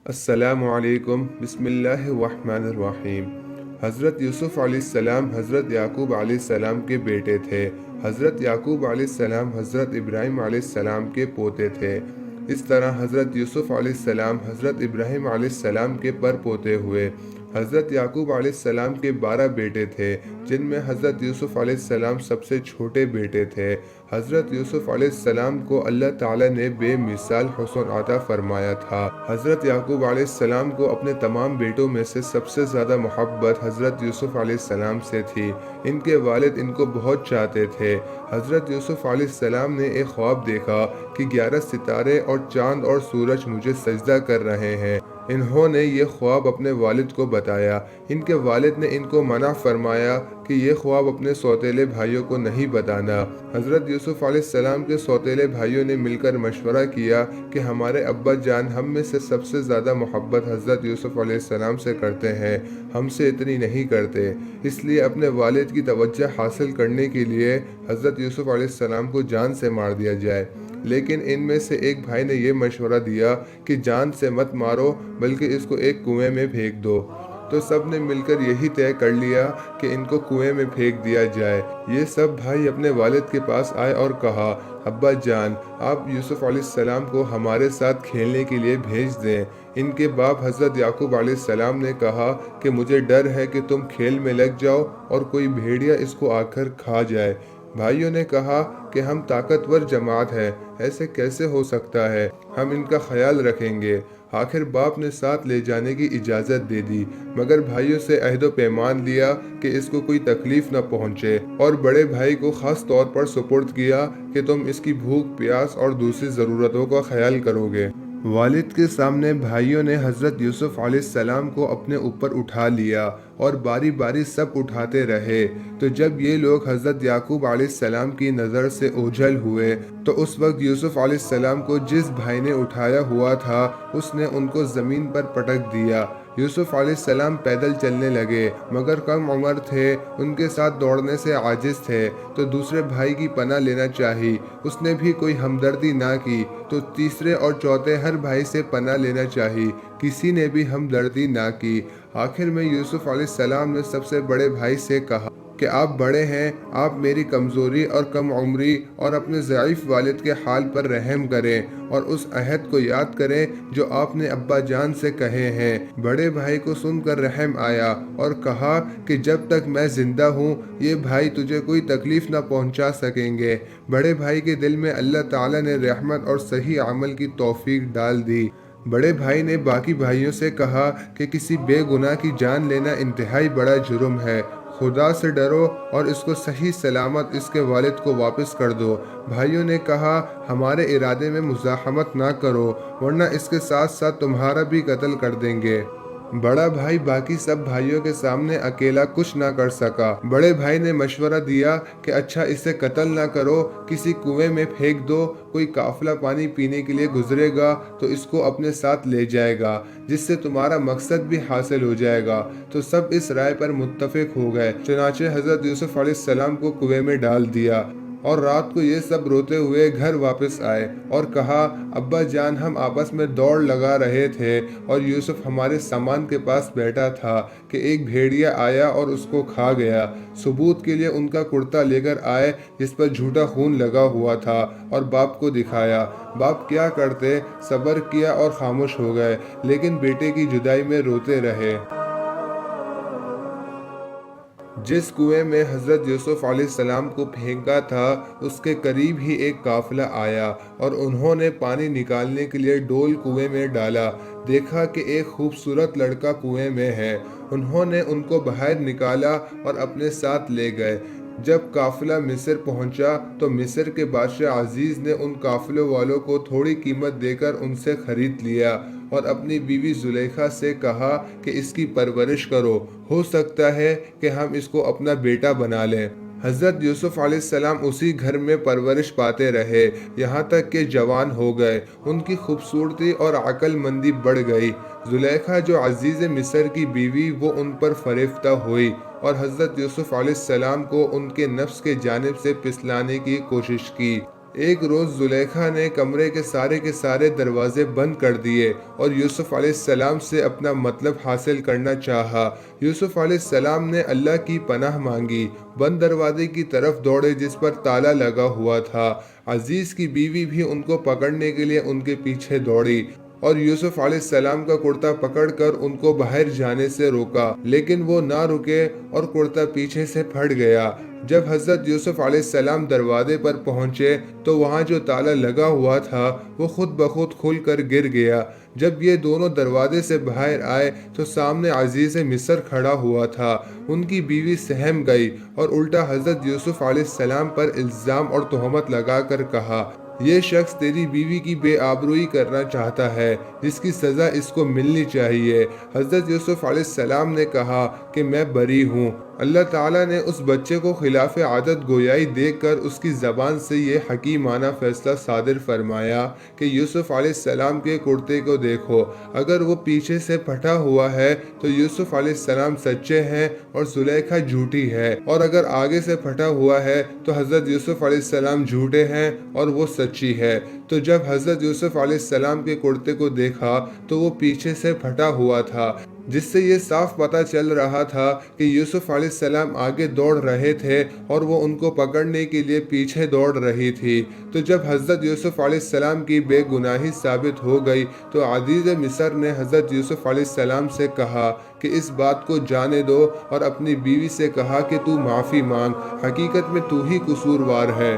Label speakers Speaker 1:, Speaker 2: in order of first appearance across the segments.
Speaker 1: السلام علیکم، بسم اللہ الرحمن الرحیم۔ حضرت یوسف علیہ السلام حضرت یعقوب علیہ السلام کے بیٹے تھے۔ حضرت یعقوب علیہ السلام حضرت ابراہیم علیہ السلام کے پوتے تھے۔ اس طرح حضرت یوسف علیہ السلام حضرت ابراہیم علیہ السلام کے پر پوتے ہوئے۔ حضرت یعقوب علیہ السلام کے 12 بیٹے تھے، جن میں حضرت یوسف علیہ السلام سب سے چھوٹے بیٹے تھے۔ حضرت یوسف علیہ السلام کو اللہ تعالیٰ نے بے مثال حسن عطا فرمایا تھا۔ حضرت یعقوب علیہ السلام کو اپنے تمام بیٹوں میں سے سب سے زیادہ محبت حضرت یوسف علیہ السلام سے تھی۔ ان کے والد ان کو بہت چاہتے تھے۔ حضرت یوسف علیہ السلام نے ایک خواب دیکھا کہ 11 ستارے اور چاند اور سورج مجھے سجدہ کر رہے ہیں۔ انہوں نے یہ خواب اپنے والد کو بتایا۔ ان کے والد نے ان کو منع فرمایا کہ یہ خواب اپنے سوتیلے بھائیوں کو نہیں بتانا۔ حضرت یوسف علیہ السلام کے سوتیلے بھائیوں نے مل کر مشورہ کیا کہ ہمارے ابا جان ہم میں سے سب سے زیادہ محبت حضرت یوسف علیہ السلام سے کرتے ہیں، ہم سے اتنی نہیں کرتے، اس لیے اپنے والد کی توجہ حاصل کرنے کے لیے حضرت یوسف علیہ السلام کو جان سے مار دیا جائے۔ لیکن ان میں سے ایک بھائی نے یہ مشورہ دیا کہ جان سے مت مارو بلکہ اس کو ایک کنویں میں پھینک دو۔ تو سب نے مل کر یہی طے کر لیا کہ ان کو کنویں میں پھینک دیا جائے۔ یہ سب بھائی اپنے والد کے پاس آئے اور کہا، ابا جان، آپ یوسف علیہ السلام کو ہمارے ساتھ کھیلنے کے لیے بھیج دیں۔ ان کے باپ حضرت یعقوب علیہ السلام نے کہا کہ مجھے ڈر ہے کہ تم کھیل میں لگ جاؤ اور کوئی بھیڑیا اس کو آ کر کھا جائے۔ بھائیوں نے کہا کہ ہم طاقتور جماعت ہیں، ایسے کیسے ہو سکتا ہے، ہم ان کا خیال رکھیں گے۔ آخر باپ نے ساتھ لے جانے کی اجازت دے دی، مگر بھائیوں سے عہد و پیمان لیا کہ اس کو کوئی تکلیف نہ پہنچے، اور بڑے بھائی کو خاص طور پر سپرد کیا کہ تم اس کی بھوک پیاس اور دوسری ضرورتوں کا خیال کرو گے۔ والد کے سامنے بھائیوں نے حضرت یوسف علیہ السلام کو اپنے اوپر اٹھا لیا اور باری باری سب اٹھاتے رہے۔ تو جب یہ لوگ حضرت یعقوب علیہ السلام کی نظر سے اوجھل ہوئے تو اس وقت یوسف علیہ السلام کو جس بھائی نے اٹھایا ہوا تھا اس نے ان کو زمین پر پٹک دیا۔ یوسف علیہ السلام پیدل چلنے لگے، مگر کم عمر تھے، ان کے ساتھ دوڑنے سے عاجز تھے، تو دوسرے بھائی کی پناہ لینا چاہی، اس نے بھی کوئی ہمدردی نہ کی، تو تیسرے اور چوتھے ہر بھائی سے پناہ لینا چاہی، کسی نے بھی ہمدردی نہ کی۔ آخر میں یوسف علیہ السلام نے سب سے بڑے بھائی سے کہا کہ آپ بڑے ہیں، آپ میری کمزوری اور کم عمری اور اپنے ضعیف والد کے حال پر رحم کریں اور اس عہد کو یاد کریں جو آپ نے ابا جان سے کہے ہیں۔ بڑے بھائی کو سن کر رحم آیا اور کہا کہ جب تک میں زندہ ہوں یہ بھائی تجھے کوئی تکلیف نہ پہنچا سکیں گے۔ بڑے بھائی کے دل میں اللہ تعالیٰ نے رحمت اور صحیح عمل کی توفیق ڈال دی۔ بڑے بھائی نے باقی بھائیوں سے کہا کہ کسی بے گناہ کی جان لینا انتہائی بڑا جرم ہے، خدا سے ڈرو اور اس کو صحیح سلامت اس کے والد کو واپس کر دو۔ بھائیوں نے کہا، ہمارے ارادے میں مزاحمت نہ کرو ورنہ اس کے ساتھ ساتھ تمہارا بھی قتل کر دیں گے۔ بڑا بھائی باقی سب بھائیوں کے سامنے اکیلا کچھ نہ کر سکا۔ بڑے بھائی نے مشورہ دیا کہ اچھا اسے قتل نہ کرو، کسی کنویں میں پھینک دو، کوئی قافلہ پانی پینے کے لیے گزرے گا تو اس کو اپنے ساتھ لے جائے گا، جس سے تمہارا مقصد بھی حاصل ہو جائے گا۔ تو سب اس رائے پر متفق ہو گئے، چنانچہ حضرت یوسف علیہ السلام کو کنویں میں ڈال دیا، اور رات کو یہ سب روتے ہوئے گھر واپس آئے اور کہا، ابا جان، ہم آپس میں دوڑ لگا رہے تھے اور یوسف ہمارے سامان کے پاس بیٹھا تھا کہ ایک بھیڑیا آیا اور اس کو کھا گیا۔ ثبوت کے لیے ان کا کرتا لے کر آئے جس پر جھوٹا خون لگا ہوا تھا اور باپ کو دکھایا۔ باپ کیا کرتے، صبر کیا اور خاموش ہو گئے، لیکن بیٹے کی جدائی میں روتے رہے۔ جس کنویں میں حضرت یوسف علیہ السلام کو پھینکا تھا اس کے قریب ہی ایک قافلہ آیا اور انہوں نے پانی نکالنے کے لیے ڈول کنویں میں ڈالا۔ دیکھا کہ ایک خوبصورت لڑکا کنویں میں ہے، انہوں نے ان کو باہر نکالا اور اپنے ساتھ لے گئے۔ جب قافلہ مصر پہنچا تو مصر کے بادشاہ عزیز نے ان قافلوں والوں کو تھوڑی قیمت دے کر ان سے خرید لیا اور اپنی بیوی زلیخا سے کہا کہ اس کی پرورش کرو، ہو سکتا ہے کہ ہم اس کو اپنا بیٹا بنا لیں۔ حضرت یوسف علیہ السلام اسی گھر میں پرورش پاتے رہے یہاں تک کہ جوان ہو گئے، ان کی خوبصورتی اور عقل مندی بڑھ گئی۔ زلیخا جو عزیز مصر کی بیوی، وہ ان پر فریفتہ ہوئی اور حضرت یوسف علیہ السلام کو ان کے نفس کے جانب سے پسلانے کی کوشش کی۔ ایک روز زلیخا نے کمرے کے سارے دروازے بند کر دیے اور یوسف علیہ السلام سے اپنا مطلب حاصل کرنا چاہا۔ یوسف علیہ السلام نے اللہ کی پناہ مانگی، بند دروازے کی طرف دوڑے جس پر تالا لگا ہوا تھا۔ عزیز کی بیوی بھی ان کو پکڑنے کے لیے ان کے پیچھے دوڑی اور یوسف علیہ السلام کا کرتا پکڑ کر ان کو باہر جانے سے روکا، لیکن وہ نہ رکے اور کرتا پیچھے سے پھٹ گیا۔ جب حضرت یوسف علیہ السلام دروازے پر پہنچے تو وہاں جو تالا لگا ہوا تھا وہ خود بخود کھل کر گر گیا۔ جب یہ دونوں دروازے سے باہر آئے تو سامنے عزیز مصر کھڑا ہوا تھا۔ ان کی بیوی سہم گئی اور الٹا حضرت یوسف علیہ السلام پر الزام اور تہمت لگا کر کہا، یہ شخص تیری بیوی کی بے آبروئی کرنا چاہتا ہے، جس کی سزا اس کو ملنی چاہیے۔ حضرت یوسف علیہ السلام نے کہا کہ میں بری ہوں۔ اللہ تعالیٰ نے اس بچے کو خلاف عادت گویائی دیکھ کر اس کی زبان سے یہ حکیمانہ فیصلہ صادر فرمایا کہ یوسف علیہ السلام کے کرتے کو دیکھو، اگر وہ پیچھے سے پھٹا ہوا ہے تو یوسف علیہ السلام سچے ہیں اور زلیخا جھوٹی ہے، اور اگر آگے سے پھٹا ہوا ہے تو حضرت یوسف علیہ السلام جھوٹے ہیں اور وہ سچی ہے۔ تو جب حضرت یوسف علیہ السلام کے کرتے کو دیکھا تو وہ پیچھے سے پھٹا ہوا تھا، جس سے یہ صاف پتہ چل رہا تھا کہ یوسف علیہ السلام آگے دوڑ رہے تھے اور وہ ان کو پکڑنے کے لیے پیچھے دوڑ رہی تھی۔ تو جب حضرت یوسف علیہ السلام کی بے گناہی ثابت ہو گئی تو عزیز مصر نے حضرت یوسف علیہ السلام سے کہا کہ اس بات کو جانے دو، اور اپنی بیوی سے کہا کہ تو معافی مانگ، حقیقت میں تو ہی قصوروار ہے۔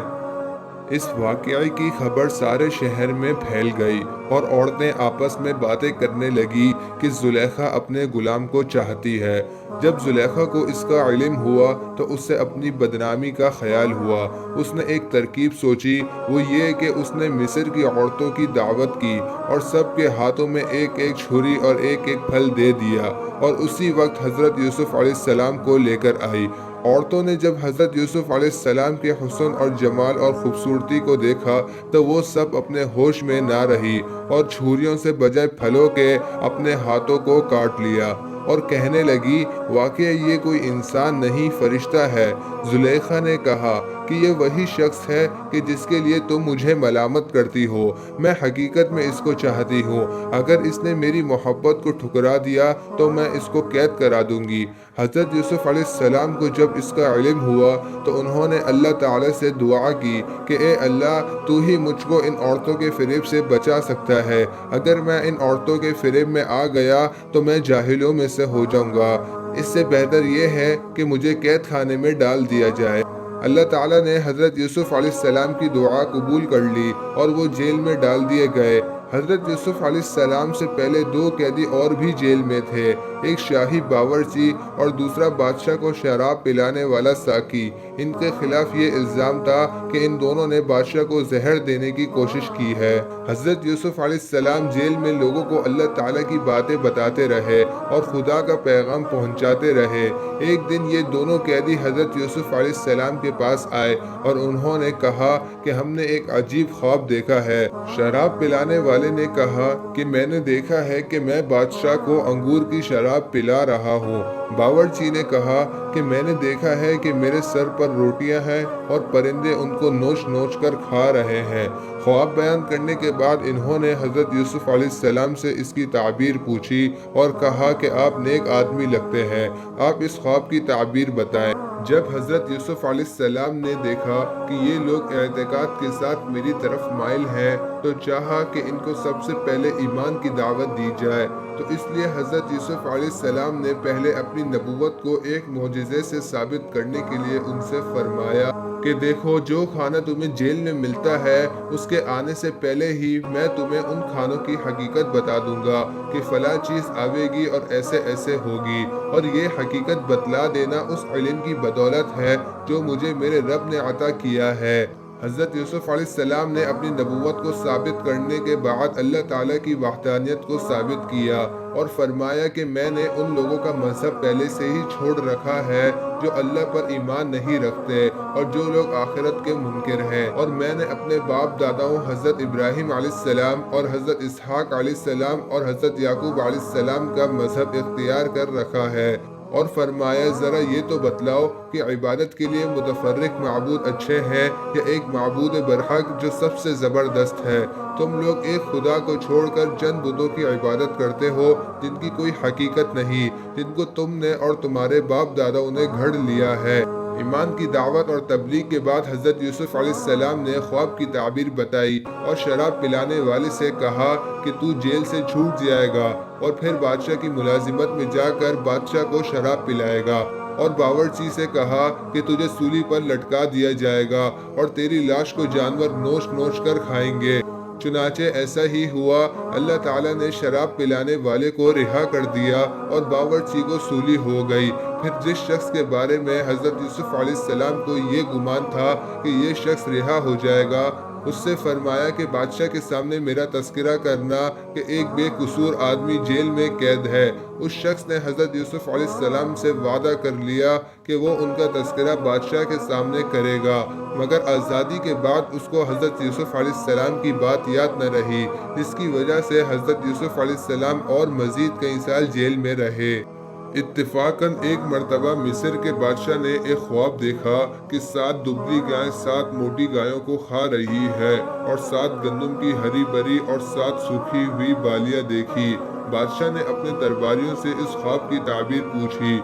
Speaker 1: اس واقعے کی خبر سارے شہر میں پھیل گئی اور عورتیں آپس میں باتیں کرنے لگی کہ زلیخا اپنے غلام کو چاہتی ہے۔ جب زلیخا کو اس کا علم ہوا تو اس سے اپنی بدنامی کا خیال ہوا۔ اس نے ایک ترکیب سوچی، وہ یہ کہ اس نے مصر کی عورتوں کی دعوت کی اور سب کے ہاتھوں میں ایک ایک چھری اور ایک ایک پھل دے دیا، اور اسی وقت حضرت یوسف علیہ السلام کو لے کر آئی۔ عورتوں نے جب حضرت یوسف علیہ السلام کے حسن اور جمال اور خوبصورتی کو دیکھا تو وہ سب اپنے ہوش میں نہ رہی اور چھریوں سے بجائے پھلوں کے اپنے ہاتھوں کو کاٹ لیا اور کہنے لگی، واقعی یہ کوئی انسان نہیں، فرشتہ ہے۔ زلیخا نے کہا کہ یہ وہی شخص ہے کہ جس کے لیے تم مجھے ملامت کرتی ہو، میں حقیقت میں اس کو چاہتی ہوں، اگر اس نے میری محبت کو ٹھکرا دیا تو میں اس کو قید کرا دوں گی۔ حضرت یوسف علیہ السلام کو جب اس کا علم ہوا تو انہوں نے اللہ تعالیٰ سے دعا کی کہ اے اللہ، تو ہی مجھ کو ان عورتوں کے فریب سے بچا سکتا ہے، اگر میں ان عورتوں کے فریب میں آ گیا تو میں جاہلوں میں سے ہو جاؤں گا، اس سے بہتر یہ ہے کہ مجھے قید خانے میں ڈال دیا جائے۔ اللہ تعالیٰ نے حضرت یوسف علیہ السلام کی دعا قبول کر لی اور وہ جیل میں ڈال دیے گئے۔ حضرت یوسف علیہ السلام سے پہلے 2 قیدی اور بھی جیل میں تھے، ایک شاہی باورچی اور دوسرا بادشاہ کو شراب پلانے والا ساقی۔ ان کے خلاف یہ الزام تھا کہ ان دونوں نے بادشاہ کو زہر دینے کی کوشش کی ہے۔ حضرت یوسف علیہ السلام جیل میں لوگوں کو اللہ تعالیٰ کی باتیں بتاتے رہے اور خدا کا پیغام پہنچاتے رہے۔ ایک دن یہ دونوں قیدی حضرت یوسف علیہ السلام کے پاس آئے اور انہوں نے کہا کہ ہم نے ایک عجیب خواب دیکھا ہے۔ شراب پلانے والے نے کہا کہ میں نے دیکھا ہے کہ میں بادشاہ کو انگور کی شراب پلا رہا ہوں۔ باورچی نے کہا کہ میں نے دیکھا ہے کہ میرے سر پر روٹیاں ہیں اور پرندے ان کو نوچ نوچ کر کھا رہے ہیں۔ خواب بیان کرنے کے بعد انہوں نے حضرت یوسف علیہ السلام سے اس کی تعبیر پوچھی اور کہا کہ آپ نیک آدمی لگتے ہیں، آپ اس خواب کی تعبیر بتائیں۔ جب حضرت یوسف علیہ السلام نے دیکھا کہ یہ لوگ اعتقاد کے ساتھ میری طرف مائل ہیں تو چاہا کہ ان کو سب سے پہلے ایمان کی دعوت دی جائے، تو اس لیے حضرت یوسف علیہ السلام نے پہلے اپنی نبوت کو ایک معجزے سے ثابت کرنے کے لیے ان سے فرمایا کہ دیکھو، جو کھانا تمہیں جیل میں ملتا ہے اس کے آنے سے پہلے ہی میں تمہیں ان کھانوں کی حقیقت بتا دوں گا کہ فلاں چیز آوے گی اور ایسے ایسے ہوگی، اور یہ حقیقت بتلا دینا اس علم کی بدولت ہے جو مجھے میرے رب نے عطا کیا ہے۔ حضرت یوسف علیہ السلام نے اپنی نبوت کو ثابت کرنے کے بعد اللہ تعالیٰ کی وحدانیت کو ثابت کیا اور فرمایا کہ میں نے ان لوگوں کا مذہب پہلے سے ہی چھوڑ رکھا ہے جو اللہ پر ایمان نہیں رکھتے اور جو لوگ آخرت کے منکر ہیں، اور میں نے اپنے باپ داداؤں حضرت ابراہیم علیہ السلام اور حضرت اسحاق علیہ السلام اور حضرت یعقوب علیہ السلام کا مذہب اختیار کر رکھا ہے۔ اور فرمایا ذرا یہ تو بتلاؤ کہ عبادت کے لیے متفرق معبود اچھے ہیں یا ایک معبود برحق جو سب سے زبردست ہے؟ تم لوگ ایک خدا کو چھوڑ کر چند بتوں کی عبادت کرتے ہو جن کی کوئی حقیقت نہیں، جن کو تم نے اور تمہارے باپ داداؤں نے گھڑ لیا ہے۔ ایمان کی دعوت اور تبلیغ کے بعد حضرت یوسف علیہ السلام نے خواب کی تعبیر بتائی اور شراب پلانے والے سے کہا کہ تو جیل سے چھوٹ جائے گا اور پھر بادشاہ کی ملازمت میں جا کر بادشاہ کو شراب پلائے گا، اور باورچی سے کہا کہ تجھے سولی پر لٹکا دیا جائے گا اور تیری لاش کو جانور نوچ نوچ کر کھائیں گے۔ چنانچہ ایسا ہی ہوا، اللہ تعالیٰ نے شراب پلانے والے کو رہا کر دیا اور باورچی کو سولی ہو گئی۔ پھر جس شخص کے بارے میں حضرت یوسف علیہ السلام کو یہ گمان تھا کہ یہ شخص رہا ہو جائے گا، اس سے فرمایا کہ بادشاہ کے سامنے میرا تذکرہ کرنا کہ ایک بے قصور آدمی جیل میں قید ہے۔ اس شخص نے حضرت یوسف علیہ السلام سے وعدہ کر لیا کہ وہ ان کا تذکرہ بادشاہ کے سامنے کرے گا، مگر آزادی کے بعد اس کو حضرت یوسف علیہ السلام کی بات یاد نہ رہی، جس کی وجہ سے حضرت یوسف علیہ السلام اور مزید کئی سال جیل میں رہے۔ اتفاقاً ایک مرتبہ مصر کے بادشاہ نے ایک خواب دیکھا کہ 7 دبلی گائیں 7 موٹی گایوں کو کھا رہی ہے، اور 7 گندم کی ہری بری اور 7 سوکھی ہوئی بالیاں دیکھی۔ بادشاہ نے اپنے درباریوں سے اس خواب کی تعبیر پوچھی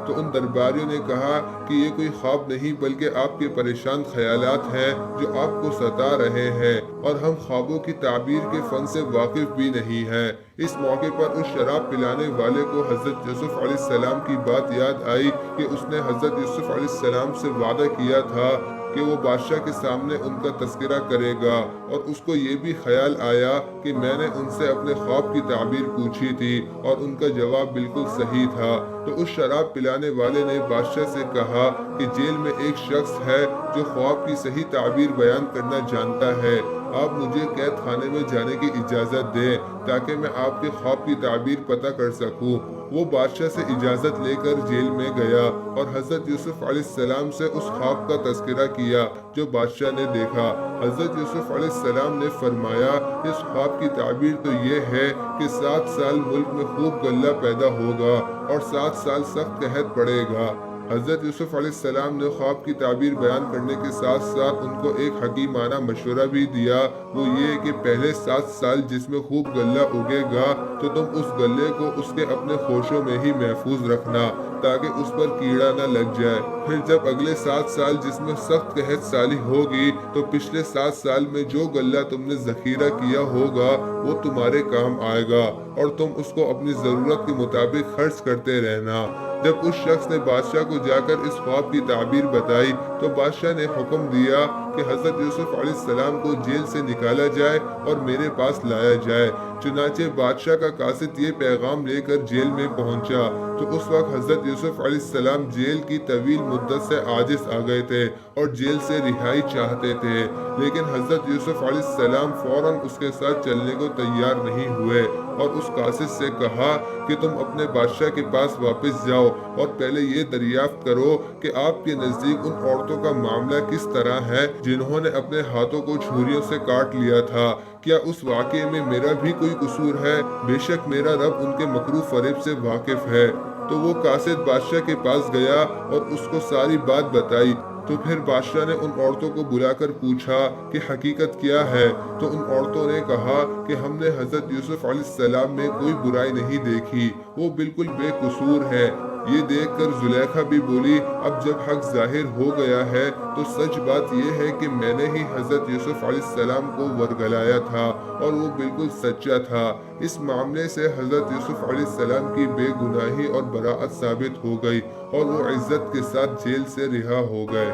Speaker 1: تو ان درباریوں نے کہا کہ یہ کوئی خواب نہیں بلکہ آپ کے پریشان خیالات ہیں جو آپ کو ستا رہے ہیں، اور ہم خوابوں کی تعبیر کے فن سے واقف بھی نہیں ہیں۔ اس موقع پر اس شراب پلانے والے کو حضرت یوسف علیہ السلام کی بات یاد آئی کہ اس نے حضرت یوسف علیہ السلام سے وعدہ کیا تھا کہ وہ بادشاہ کے سامنے ان کا تذکرہ کرے گا، اور اس کو یہ بھی خیال آیا کہ میں نے ان سے اپنے خواب کی تعبیر پوچھی تھی اور ان کا جواب بالکل صحیح تھا۔ تو اس شراب پلانے والے نے بادشاہ سے کہا کہ جیل میں ایک شخص ہے جو خواب کی صحیح تعبیر بیان کرنا جانتا ہے، آپ مجھے قید خانے میں جانے کی اجازت دیں تاکہ میں آپ کے خواب کی تعبیر پتہ کر سکوں۔ وہ بادشاہ سے اجازت لے کر جیل میں گیا اور حضرت یوسف علیہ السلام سے اس خواب کا تذکرہ کیا جو بادشاہ نے دیکھا۔ حضرت یوسف علیہ السلام نے فرمایا اس خواب کی تعبیر تو یہ ہے کہ 7 سال ملک میں خوب غلہ پیدا ہوگا اور 7 سال سخت قحط پڑے گا۔ حضرت یوسف علیہ السلام نے خواب کی تعبیر بیان کرنے کے ساتھ ساتھ ان کو ایک حکیمانہ مشورہ بھی دیا، وہ یہ کہ پہلے 7 سال جس میں خوب غلہ اگے گا تو تم اس غلے کو اس کے اپنے خوشوں میں ہی محفوظ رکھنا تاکہ اس پر کیڑا نہ لگ جائے۔ پھر جب اگلے 7 سال جس میں سخت قحط سالی ہوگی تو پچھلے 7 سال میں جو غلہ تم نے ذخیرہ کیا ہوگا وہ تمہارے کام آئے گا اور تم اس کو اپنی ضرورت کے مطابق خرچ کرتے رہنا۔ جب اس شخص نے بادشاہ کو جا کر اس خواب کی تعبیر بتائی تو بادشاہ نے حکم دیا کہ حضرت یوسف علیہ السلام کو جیل سے نکالا جائے اور میرے پاس لایا جائے۔ چنانچہ بادشاہ کا قاصد یہ پیغام لے کر جیل میں پہنچا تو اس وقت حضرت یوسف علیہ السلام جیل کی طویل مدت سے عاجز آ گئے تھے اور جیل سے رہائی چاہتے تھے، لیکن حضرت یوسف علیہ السلام فوراً اس کے ساتھ چلنے کو تیار نہیں ہوئے اور اس قاصد سے کہا کہ تم اپنے بادشاہ کے پاس واپس جاؤ اور پہلے یہ دریافت کرو کہ آپ کے نزدیک ان عورتوں کا معاملہ کس طرح ہے جنہوں نے اپنے ہاتھوں کو چھریوں سے کاٹ لیا تھا، کیا اس واقعے میں میرا بھی کوئی قصور ہے؟ بے شک میرا رب ان کے مکروہ فریب سے واقف ہے۔ تو وہ قاصد بادشاہ کے پاس گیا اور اس کو ساری بات بتائی۔ تو پھر بادشاہ نے ان عورتوں کو بلا کر پوچھا کہ حقیقت کیا ہے؟ تو ان عورتوں نے کہا کہ ہم نے حضرت یوسف علیہ السلام میں کوئی برائی نہیں دیکھی، وہ بالکل بے قصور ہے۔ یہ دیکھ کر زلیخا بھی بولی اب جب حق ظاہر ہو گیا ہے تو سچ بات یہ ہے کہ میں نے ہی حضرت یوسف علیہ السلام کو ورگلایا تھا اور وہ بالکل سچا تھا۔ اس معاملے سے حضرت یوسف علیہ السلام کی بے گناہی اور براءت ثابت ہو گئی اور وہ عزت کے ساتھ جیل سے رہا ہو گئے۔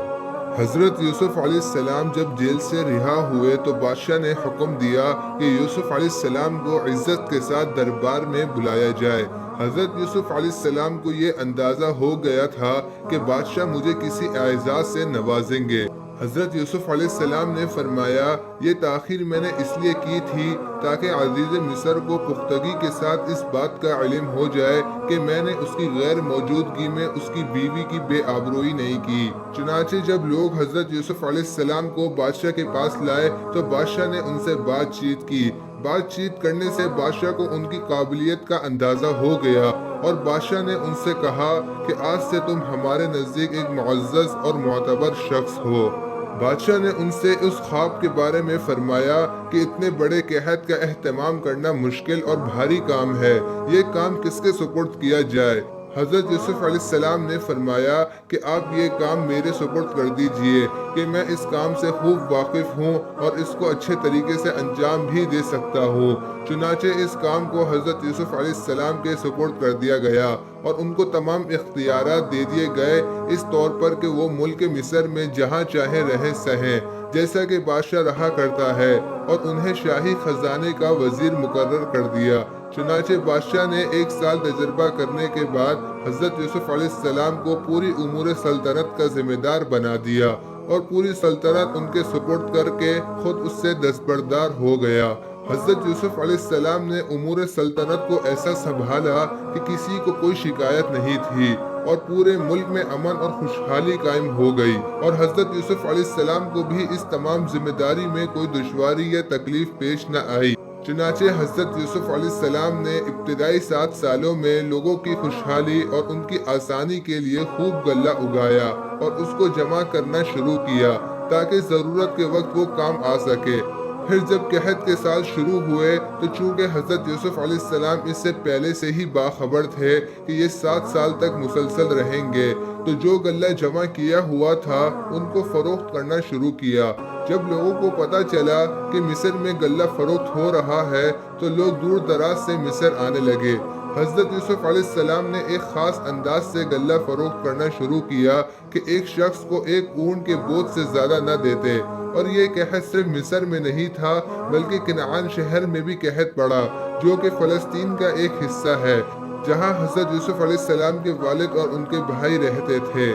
Speaker 1: حضرت یوسف علیہ السلام جب جیل سے رہا ہوئے تو بادشاہ نے حکم دیا کہ یوسف علیہ السلام کو عزت کے ساتھ دربار میں بلایا جائے۔ حضرت یوسف علیہ السلام کو یہ اندازہ ہو گیا تھا کہ بادشاہ مجھے کسی اعزاز سے نوازیں گے۔ حضرت یوسف علیہ السلام نے فرمایا یہ تاخیر میں نے اس لیے کی تھی تاکہ عزیز مصر کو پختگی کے ساتھ اس بات کا علم ہو جائے کہ میں نے اس کی غیر موجودگی میں اس کی بیوی کی بے آبروئی نہیں کی۔ چنانچہ جب لوگ حضرت یوسف علیہ السلام کو بادشاہ کے پاس لائے تو بادشاہ نے ان سے بات چیت کی۔ بات چیت کرنے سے بادشاہ کو ان کی قابلیت کا اندازہ ہو گیا اور بادشاہ نے ان سے کہا کہ آج سے تم ہمارے نزدیک ایک معزز اور معتبر شخص ہو۔ بادشاہ نے ان سے اس خواب کے بارے میں فرمایا کہ اتنے بڑے قحط کا اہتمام کرنا مشکل اور بھاری کام ہے، یہ کام کس کے سپرد کیا جائے؟ حضرت یوسف علیہ السلام نے فرمایا کہ آپ یہ کام میرے سپرد کر دیجئے کہ میں اس کام سے خوب واقف ہوں اور اس کو اچھے طریقے سے انجام بھی دے سکتا ہوں۔ چنانچہ اس کام کو حضرت یوسف علیہ السلام کے سپرد کر دیا گیا اور ان کو تمام اختیارات دے دیے گئے، اس طور پر کہ وہ ملک مصر میں جہاں چاہے رہیں سہیں جیسا کہ بادشاہ رہا کرتا ہے، اور انہیں شاہی خزانے کا وزیر مقرر کر دیا۔ چنانچہ بادشاہ نے 1 سال تجربہ کرنے کے بعد حضرت یوسف علیہ السلام کو پوری امور سلطنت کا ذمہ دار بنا دیا اور پوری سلطنت ان کے سپرد کر کے خود اس سے دستبردار ہو گیا۔ حضرت یوسف علیہ السلام نے امور سلطنت کو ایسا سنبھالا کہ کسی کو کوئی شکایت نہیں تھی اور پورے ملک میں امن اور خوشحالی قائم ہو گئی، اور حضرت یوسف علیہ السلام کو بھی اس تمام ذمہ داری میں کوئی دشواری یا تکلیف پیش نہ آئی۔ چنانچہ حضرت یوسف علیہ السلام نے ابتدائی 7 سالوں میں لوگوں کی خوشحالی اور ان کی آسانی کے لیے خوب غلہ اگایا اور اس کو جمع کرنا شروع کیا تاکہ ضرورت کے وقت وہ کام آ سکے۔ پھر جب قحط کے سال شروع ہوئے تو چونکہ حضرت یوسف علیہ السلام اس سے پہلے سے ہی باخبر تھے کہ یہ 7 سال تک مسلسل رہیں گے، تو جو غلہ جمع کیا ہوا تھا ان کو فروخت کرنا شروع کیا۔ جب لوگوں کو پتہ چلا کہ مصر میں غلہ فروخت ہو رہا ہے تو لوگ دور دراز سے مصر آنے لگے۔ حضرت یوسف علیہ السلام نے ایک خاص انداز سے غلہ فروخت کرنا شروع کیا کہ ایک شخص کو 1 اونٹ کے بوجھ سے زیادہ نہ دیتے، اور یہ قحط صرف مصر میں نہیں تھا بلکہ کنعان شہر میں بھی قحط پڑا، جو کہ فلسطین کا ایک حصہ ہے جہاں حضرت یوسف علیہ السلام کے والد اور ان کے بھائی رہتے تھے۔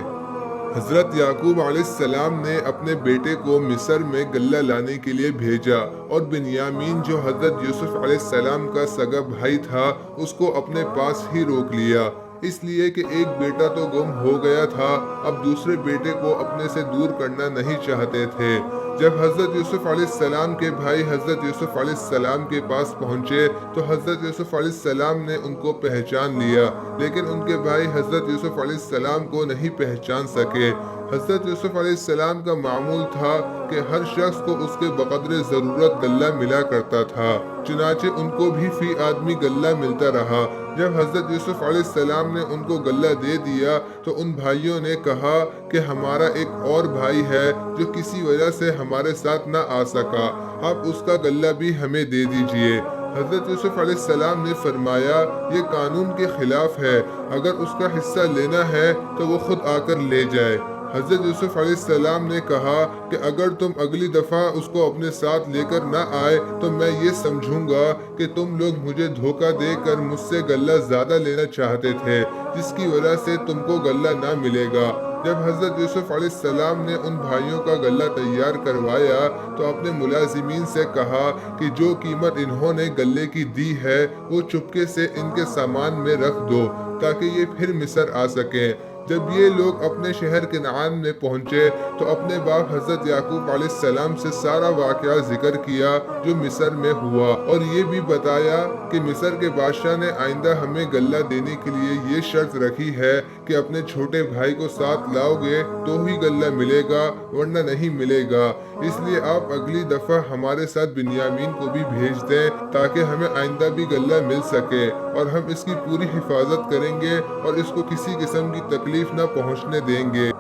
Speaker 1: حضرت یعقوب علیہ السلام نے اپنے بیٹے کو مصر میں غلہ لانے کے لیے بھیجا، اور بنیامین جو حضرت یوسف علیہ السلام کا سگا بھائی تھا اس کو اپنے پاس ہی روک لیا، اس لیے کہ ایک بیٹا تو گم ہو گیا تھا، اب دوسرے بیٹے کو اپنے سے دور کرنا نہیں چاہتے تھے۔ جب حضرت یوسف علیہ السلام کے بھائی حضرت یوسف علیہ السلام کے پاس پہنچے تو حضرت یوسف علیہ السلام نے ان کو پہچان لیا، لیکن ان کے بھائی حضرت یوسف علیہ السلام کو نہیں پہچان سکے۔ حضرت یوسف علیہ السلام کا معمول تھا کہ ہر شخص کو اس کے بقدر ضرورت غلہ ملا کرتا تھا، چنانچہ ان کو بھی فی آدمی غلہ ملتا رہا۔ جب حضرت یوسف علیہ السلام نے ان کو غلہ دے دیا تو ان بھائیوں نے کہا کہ ہمارا ایک اور بھائی ہے جو کسی وجہ سے ہمارے ساتھ نہ آ سکا، آپ اس کا غلہ بھی ہمیں دے دیجئے۔ حضرت یوسف علیہ السلام نے فرمایا یہ قانون کے خلاف ہے، اگر اس کا حصہ لینا ہے تو وہ خود آ کر لے جائے۔ حضرت یوسف علیہ السلام نے کہا کہ اگر تم اگلی دفعہ اس کو اپنے ساتھ لے کر نہ آئے تو میں یہ سمجھوں گا کہ تم لوگ مجھے دھوکہ دے کر مجھ سے غلہ زیادہ لینا چاہتے تھے، جس کی وجہ سے تم کو غلہ نہ ملے گا۔ جب حضرت یوسف علیہ السلام نے ان بھائیوں کا غلہ تیار کروایا تو اپنے ملازمین سے کہا کہ جو قیمت انہوں نے غلے کی دی ہے وہ چپکے سے ان کے سامان میں رکھ دو تاکہ یہ پھر مصر آ سکیں۔ جب یہ لوگ اپنے شہر کنعان میں پہنچے تو اپنے باپ حضرت یعقوب علیہ السلام سے سارا واقعہ ذکر کیا جو مصر میں ہوا، اور یہ بھی بتایا کہ مصر کے بادشاہ نے آئندہ ہمیں غلہ دینے کے لیے یہ شرط رکھی ہے کہ اپنے چھوٹے بھائی کو ساتھ لاؤ گے تو ہی غلہ ملے گا ورنہ نہیں ملے گا، اس لیے آپ اگلی دفعہ ہمارے ساتھ بنیامین کو بھی بھیج دیں تاکہ ہمیں آئندہ بھی غلہ مل سکے، اور ہم اس کی پوری حفاظت کریں گے اور اس کو کسی قسم کی تکلیف نہ پہنچنے دیں گے۔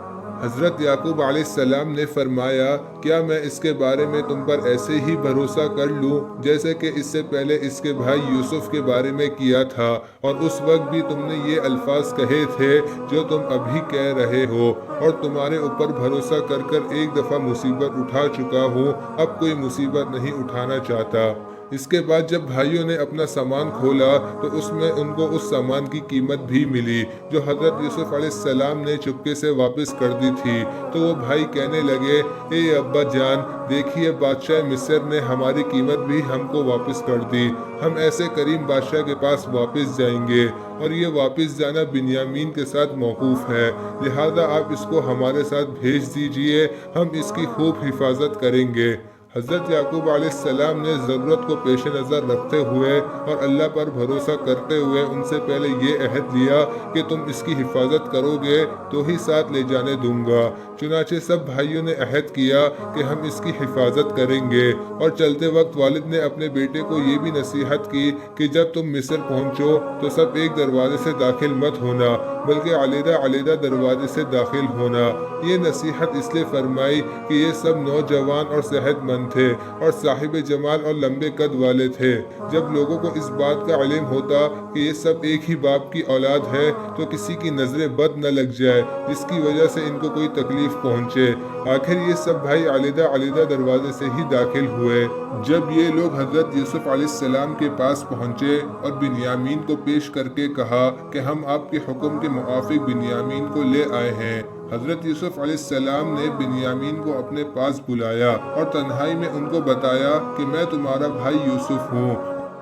Speaker 1: حضرت یعقوب علیہ السلام نے فرمایا کیا میں اس کے بارے میں تم پر ایسے ہی بھروسہ کر لوں جیسے کہ اس سے پہلے اس کے بھائی یوسف کے بارے میں کیا تھا، اور اس وقت بھی تم نے یہ الفاظ کہے تھے جو تم ابھی کہہ رہے ہو، اور تمہارے اوپر بھروسہ کر کر ایک دفعہ مصیبت اٹھا چکا ہوں، اب کوئی مصیبت نہیں اٹھانا چاہتا۔ اس کے بعد جب بھائیوں نے اپنا سامان کھولا تو اس میں ان کو اس سامان کی قیمت بھی ملی جو حضرت یوسف علیہ السلام نے چپکے سے واپس کر دی تھی، تو وہ بھائی کہنے لگے اے ابا جان، دیکھیے بادشاہ مصر نے ہماری قیمت بھی ہم کو واپس کر دی، ہم ایسے کریم بادشاہ کے پاس واپس جائیں گے، اور یہ واپس جانا بنیامین کے ساتھ موقوف ہے، لہذا آپ اس کو ہمارے ساتھ بھیج دیجئے، ہم اس کی خوب حفاظت کریں گے۔ حضرت یعقوب علیہ السلام نے ضرورت کو پیش نظر رکھتے ہوئے اور اللہ پر بھروسہ کرتے ہوئے ان سے پہلے یہ عہد لیا کہ تم اس کی حفاظت کرو گے تو ہی ساتھ لے جانے دوں گا۔ چنانچہ سب بھائیوں نے عہد کیا کہ ہم اس کی حفاظت کریں گے، اور چلتے وقت والد نے اپنے بیٹے کو یہ بھی نصیحت کی کہ جب تم مصر پہنچو تو سب ایک دروازے سے داخل مت ہونا بلکہ علیحدہ علیحدہ دروازے سے داخل ہونا۔ یہ نصیحت اس لیے فرمائی کہ یہ سب نوجوان اور صحت مند تھے اور صاحب جمال اور لمبے قد والے تھے۔ جب لوگوں کو اس بات کا علم ہوتا کہ یہ سب ایک ہی باپ کی اولاد ہے تو کسی کی نظر بد نہ لگ جائے جس کی وجہ سے ان کو کوئی تکلیف پہنچے۔ آخر یہ سب بھائی علیحدہ علیحدہ دروازے سے ہی داخل ہوئے۔ جب یہ لوگ حضرت یوسف علیہ السلام کے پاس پہنچے اور بنیامین کو پیش کر کے کہا کہ ہم آپ کے حکم کے موافق بنیامین کو لے آئے ہیں، حضرت یوسف علیہ السلام نے بنیامین کو اپنے پاس بلایا اور تنہائی میں ان کو بتایا کہ میں تمہارا بھائی یوسف ہوں،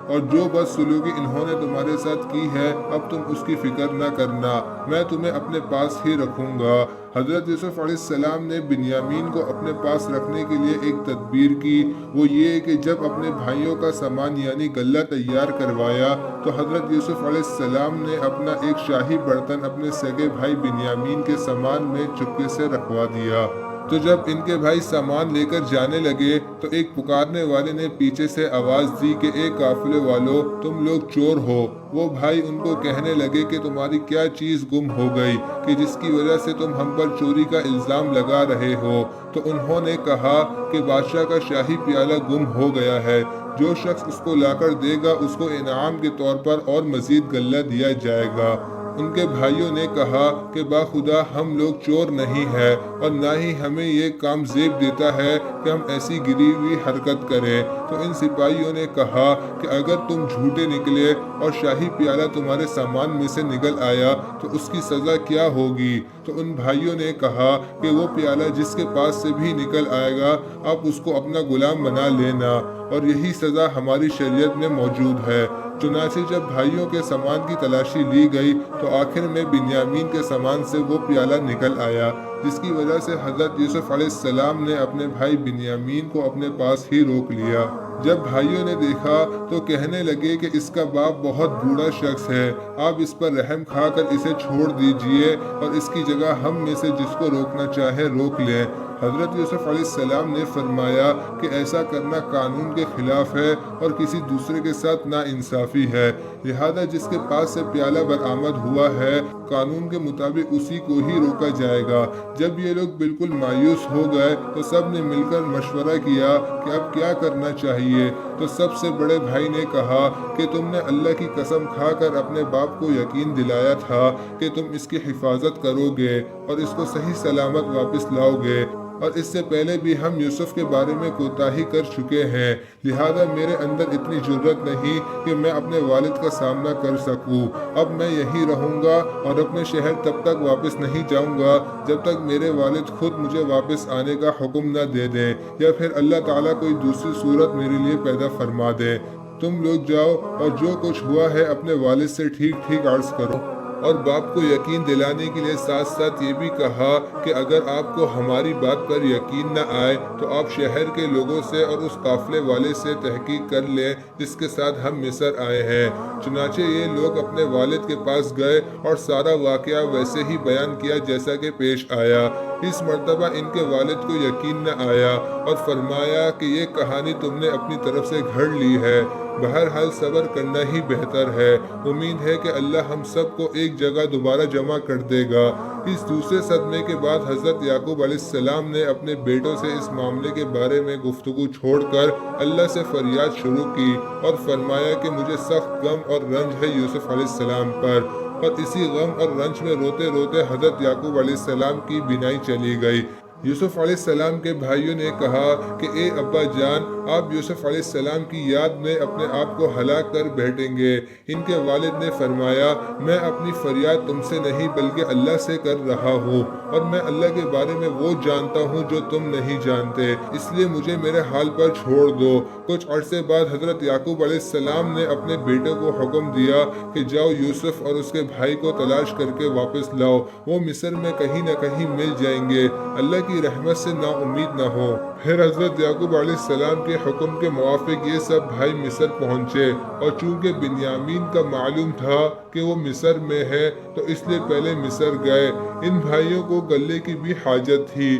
Speaker 1: اور جو بد سلوکی انہوں نے تمہارے ساتھ کی ہے اب تم اس کی فکر نہ کرنا، میں تمہیں اپنے پاس ہی رکھوں گا۔ حضرت یوسف علیہ السلام نے بنیامین کو اپنے پاس رکھنے کے لیے ایک تدبیر کی، وہ یہ کہ جب اپنے بھائیوں کا سامان یعنی غلہ تیار کروایا تو حضرت یوسف علیہ السلام نے اپنا ایک شاہی برتن اپنے سگے بھائی بنیامین کے سامان میں چپکے سے رکھوا دیا۔ تو جب ان کے بھائی سامان لے کر جانے لگے تو ایک پکارنے والے نے پیچھے سے آواز دی کہ اے قافلے والو، تم لوگ چور ہو۔ وہ بھائی ان کو کہنے لگے کہ تمہاری کیا چیز گم ہو گئی کہ جس کی وجہ سے تم ہم پر چوری کا الزام لگا رہے ہو؟ تو انہوں نے کہا کہ بادشاہ کا شاہی پیالہ گم ہو گیا ہے، جو شخص اس کو لا کر دے گا اس کو انعام کے طور پر اور مزید غلہ دیا جائے گا۔ ان کے بھائیوں نے کہا کہ باخدا ہم لوگ چور نہیں ہیں اور نہ ہی ہمیں یہ کام زیب دیتا ہے کہ ہم ایسی گری ہوئی حرکت کریں۔ تو ان سپاہیوں نے کہا کہ اگر تم جھوٹے نکلے اور شاہی پیالہ تمہارے سامان میں سے نکل آیا تو اس کی سزا کیا ہوگی؟ تو ان بھائیوں نے کہا کہ وہ پیالہ جس کے پاس سے بھی نکل آئے گا آپ اس کو اپنا غلام بنا لینا، اور یہی سزا ہماری شریعت میں موجود ہے۔ چنانچہ جب بھائیوں کے سامان کی تلاشی لی گئی تو آخر میں بنیامین کے سامان سے وہ پیالہ نکل آیا، جس کی وجہ سے حضرت یوسف علیہ السلام نے اپنے بھائی بنیامین کو اپنے پاس ہی روک لیا۔ جب بھائیوں نے دیکھا تو کہنے لگے کہ اس کا باپ بہت بوڑھا شخص ہے، آپ اس پر رحم کھا کر اسے چھوڑ دیجئے اور اس کی جگہ ہم میں سے جس کو روکنا چاہے روک لیں۔ حضرت یوسف علیہ السلام نے فرمایا کہ ایسا کرنا قانون کے خلاف ہے اور کسی دوسرے کے ساتھ ناانصافی ہے، لہذا جس کے پاس سے پیالہ برآمد ہوا ہے قانون کے مطابق اسی کو ہی روکا جائے گا۔ جب یہ لوگ بالکل مایوس ہو گئے تو سب نے مل کر مشورہ کیا کہ اب کیا کرنا چاہیے۔ تو سب سے بڑے بھائی نے کہا کہ تم نے اللہ کی قسم کھا کر اپنے باپ کو یقین دلایا تھا کہ تم اس کی حفاظت کرو گے اور اس کو صحیح سلامت واپس لاؤ گے، اور اس سے پہلے بھی ہم یوسف کے بارے میں کوتاہی کر چکے ہیں، لہذا میرے اندر اتنی جرت نہیں کہ میں اپنے والد کا سامنا کر سکوں۔ اب میں یہی رہوں گا اور اپنے شہر تب تک واپس نہیں جاؤں گا جب تک میرے والد خود مجھے واپس آنے کا حکم نہ دے دیں، یا پھر اللہ تعالیٰ کوئی دوسری صورت میرے لیے پیدا فرما دے۔ تم لوگ جاؤ اور جو کچھ ہوا ہے اپنے والد سے ٹھیک ٹھیک عرض کرو۔ اور باپ کو یقین دلانے کے لیے ساتھ ساتھ یہ بھی کہا کہ اگر آپ کو ہماری بات پر یقین نہ آئے تو آپ شہر کے لوگوں سے اور اس قافلے والے سے تحقیق کر لیں جس کے ساتھ ہم مصر آئے ہیں۔ چنانچہ یہ لوگ اپنے والد کے پاس گئے اور سارا واقعہ ویسے ہی بیان کیا جیسا کہ پیش آیا۔ اس مرتبہ ان کے والد کو یقین نہ آیا اور فرمایا کہ یہ کہانی تم نے اپنی طرف سے گھڑ لی ہے، بہرحال صبر کرنا ہی بہتر ہے، امید ہے کہ اللہ ہم سب کو ایک جگہ دوبارہ جمع کر دے گا۔ اس دوسرے صدمے کے بعد حضرت یعقوب علیہ السلام نے اپنے بیٹوں سے اس معاملے کے بارے میں گفتگو چھوڑ کر اللہ سے فریاد شروع کی اور فرمایا کہ مجھے سخت غم اور رنج ہے یوسف علیہ السلام پر، اور اسی غم اور رنج میں روتے روتے حضرت یعقوب علیہ السلام کی بینائی چلی گئی۔ یوسف علیہ السلام کے بھائیوں نے کہا کہ اے ابا جان، آپ یوسف علیہ السلام کی یاد میں اپنے آپ کو ہلاک کر بیٹھیں گے۔ ان کے والد نے فرمایا میں اپنی فریاد تم سے نہیں بلکہ اللہ سے کر رہا ہوں، اور میں اللہ کے بارے میں وہ جانتا ہوں جو تم نہیں جانتے، اس لیے مجھے میرے حال پر چھوڑ دو۔ کچھ عرصے بعد حضرت یعقوب علیہ السلام نے اپنے بیٹے کو حکم دیا کہ جاؤ یوسف اور اس کے بھائی کو تلاش کر کے واپس لاؤ، وہ مصر میں کہیں نہ کہیں مل جائیں گے۔ اللہ کی کی رحمت سے نا امید نہ ہو۔ پھر حضرت یعقوب علیہ السلام کے حکم کے موافق یہ سب بھائی مصر پہنچے، اور چونکہ بنیامین کا معلوم تھا کہ وہ مصر میں ہے تو اس لیے پہلے مصر گئے۔ ان بھائیوں کو غلے کی بھی حاجت تھی۔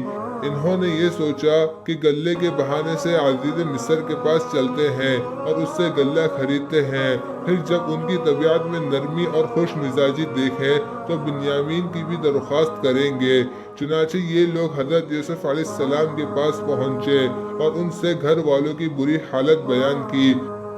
Speaker 1: انہوں نے یہ سوچا کہ غلے کے بہانے سے عزیز مصر کے پاس چلتے ہیں اور اس سے غلہ خریدتے ہیں، پھر جب ان کی طبیعت میں نرمی اور خوش مزاجی دیکھیں تو بنیامین کی بھی درخواست کریں گے۔ چنانچہ یہ لوگ حضرت یوسف علیہ السلام کے پاس پہنچے اور ان سے گھر والوں کی بری حالت بیان کی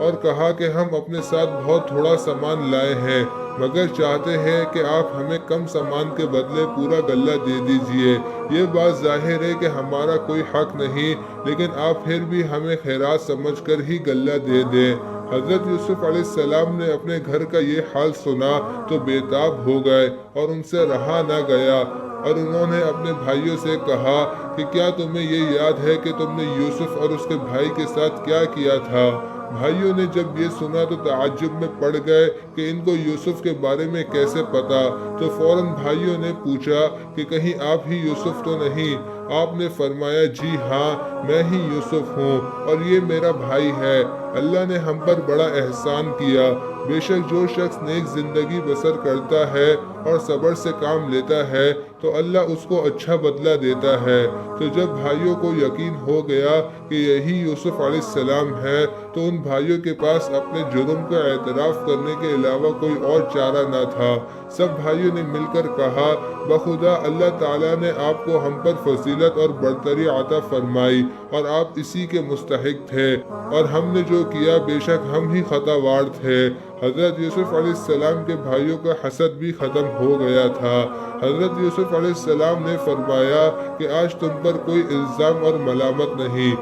Speaker 1: اور کہا کہ ہم اپنے ساتھ بہت تھوڑا سامان لائے ہیں، مگر چاہتے ہیں کہ آپ ہمیں کم سامان کے بدلے پورا غلہ دے دیجئے۔ یہ بات ظاہر ہے کہ ہمارا کوئی حق نہیں، لیکن آپ پھر بھی ہمیں خیرات سمجھ کر ہی غلہ دے دیں۔ حضرت یوسف علیہ السلام نے اپنے گھر کا یہ حال سنا تو بے تاب ہو گئے اور ان سے رہا نہ گیا، اور انہوں نے اپنے بھائیوں سے کہا کہ کیا تمہیں یہ یاد ہے کہ تم نے یوسف اور اس کے بھائی کے ساتھ کیا کیا تھا؟ بھائیوں نے جب یہ سنا تو تعجب میں پڑ گئے کہ ان کو یوسف کے بارے میں کیسے پتا، تو فوراً بھائیوں نے پوچھا کہ کہیں آپ ہی یوسف تو نہیں؟ آپ نے فرمایا جی ہاں، میں ہی یوسف ہوں اور یہ میرا بھائی ہے۔ اللہ نے ہم پر بڑا احسان کیا۔ بے شک جو شخص نیک زندگی بسر کرتا ہے اور صبر سے کام لیتا ہے تو اللہ اس کو اچھا بدلہ دیتا ہے۔ تو جب بھائیوں کو یقین ہو گیا کہ یہی یوسف علیہ السلام ہے تو ان بھائیوں کے پاس اپنے جرم کا اعتراف کرنے کے علاوہ کوئی اور چارہ نہ تھا۔ سب بھائیوں نے مل کر کہا بخدا اللہ تعالیٰ نے آپ کو ہم پر فضیلت اور برتری عطا فرمائی اور آپ اسی کے مستحق تھے، اور ہم نے جو کیا بے شک ہم ہی خطا وار تھے۔ حضرت یوسف علیہ السلام کے بھائیوں کا حسد بھی ختم ہو گیا تھا۔ حضرت یوسف علیہ السلام نے فرمایا کہ آج تم پر کوئی الزام اور ملامت نہیں۔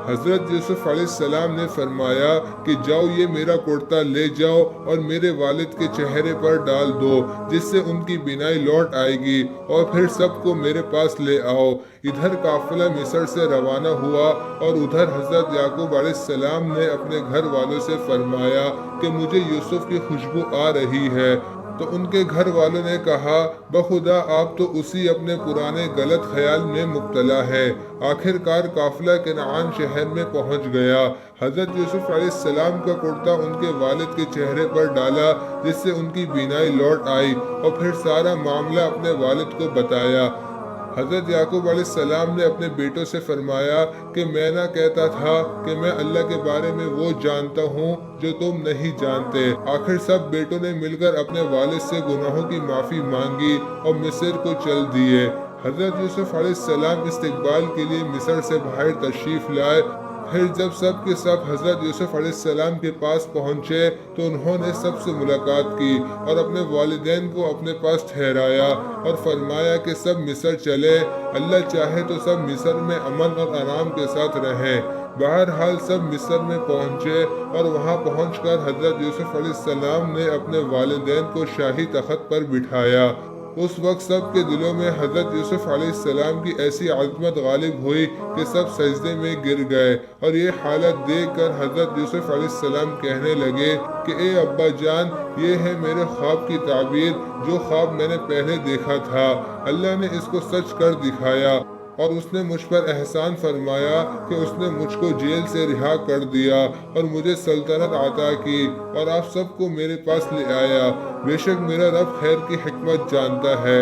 Speaker 1: حضرت یوسف علیہ السلام نے فرمایا کہ جاؤ یہ میرا کرتا لے جاؤ اور میرے والد کے چہرے پر ڈال دو، جس سے ان کی بینائی لوٹ آئے گی، اور پھر سب کو میرے پاس لے آؤ۔ ادھر قافلہ مصر سے روانہ ہوا اور ادھر حضرت یعقوب علیہ السلام نے اپنے گھر والوں سے فرمایا کہ مجھے یوسف کی خوشبو آ رہی ہے، تو ان کے گھر والوں نے کہا بخدا آپ تو اسی اپنے پرانے غلط خیال میں مبتلا ہے۔ آخر کار قافلہ کنعان شہر میں پہنچ گیا۔ حضرت یوسف علیہ السلام کا کرتا ان کے والد کے چہرے پر ڈالا جس سے ان کی بینائی لوٹ آئی، اور پھر سارا معاملہ اپنے والد کو بتایا۔ حضرت یعقوب علیہ السلام نے اپنے بیٹوں سے فرمایا کہ میں نہ کہتا تھا کہ میں اللہ کے بارے میں وہ جانتا ہوں جو تم نہیں جانتے۔ آخر سب بیٹوں نے مل کر اپنے والد سے گناہوں کی معافی مانگی اور مصر کو چل دیے۔ حضرت یوسف علیہ السلام استقبال کے لیے مصر سے باہر تشریف لائے۔ پھر جب سب کے سب حضرت یوسف علیہ السلام کے پاس پہنچے تو انہوں نے سب سے ملاقات کی اور اپنے والدین کو اپنے پاس ٹھہرایا اور فرمایا کہ سب مصر چلے، اللہ چاہے تو سب مصر میں امن اور آرام کے ساتھ رہیں۔ بہرحال سب مصر میں پہنچے اور وہاں پہنچ کر حضرت یوسف علیہ السلام نے اپنے والدین کو شاہی تخت پر بٹھایا۔ اس وقت سب کے دلوں میں حضرت یوسف علیہ السلام کی ایسی عظمت غالب ہوئی کہ سب سجدے میں گر گئے، اور یہ حالت دیکھ کر حضرت یوسف علیہ السلام کہنے لگے کہ اے ابا جان، یہ ہے میرے خواب کی تعبیر، جو خواب میں نے پہلے دیکھا تھا، اللہ نے اس کو سچ کر دکھایا، اور اس نے مجھ پر احسان فرمایا کہ اس نے مجھ کو جیل سے رہا کر دیا اور مجھے سلطنت عطا کی، اور آپ سب کو میرے پاس لے آیا۔ بے شک میرا رب خیر کی حکمت جانتا ہے۔